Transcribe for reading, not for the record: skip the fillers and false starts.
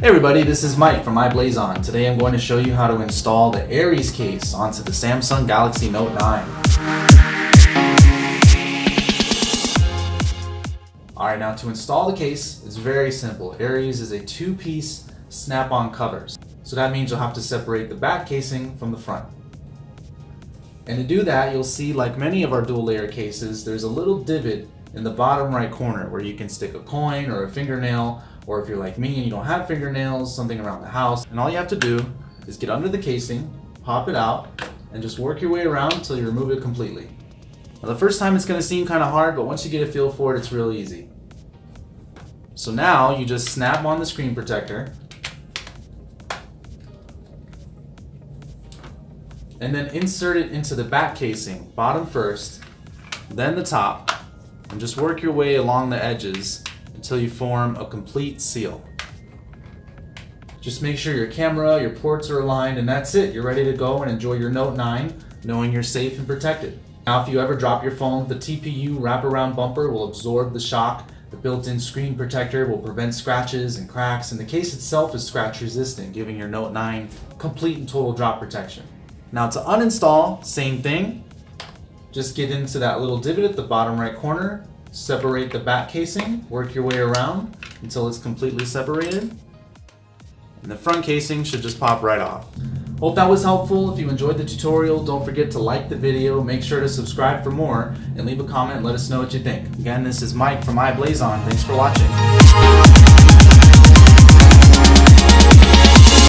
Hey everybody, this is Mike from i-Blason. Today I'm going to show you how to install the Aries case onto the Samsung Galaxy Note9. Alright, now to install the case, it's very simple. Aries is a two-piece snap-on cover. So that means you'll have to separate the back casing from the front. And to do that, you'll see, like many of our dual layer cases, there's a little divot in the bottom right corner where you can stick a coin or a fingernail, or if you're like me and you don't have fingernails, something around the house. And all you have to do is get under the casing, pop it out, and just work your way around until you remove it completely. Now the first time it's going to seem kind of hard, but once you get a feel for it, it's real easy. So now you just snap on the screen protector, and then insert it into the back casing, bottom first, then the top, and just work your way along the edges until you form a complete seal. Just make sure your camera, your ports are aligned, and that's it. You're ready to go and enjoy your Note9, knowing you're safe and protected. Now if you ever drop your phone, the TPU wraparound bumper will absorb the shock. The built-in screen protector will prevent scratches and cracks, and the case itself is scratch resistant, giving your Note9 complete and total drop protection. Now to uninstall, same thing. Just get into that little divot at the bottom right corner, separate the back casing, work your way around until it's completely separated, and the front casing should just pop right off. Hope that was helpful. If you enjoyed the tutorial, don't forget to like the video, make sure to subscribe for more, and leave a comment and let us know what you think. Again, this is Mike from i-Blason. Thanks for watching.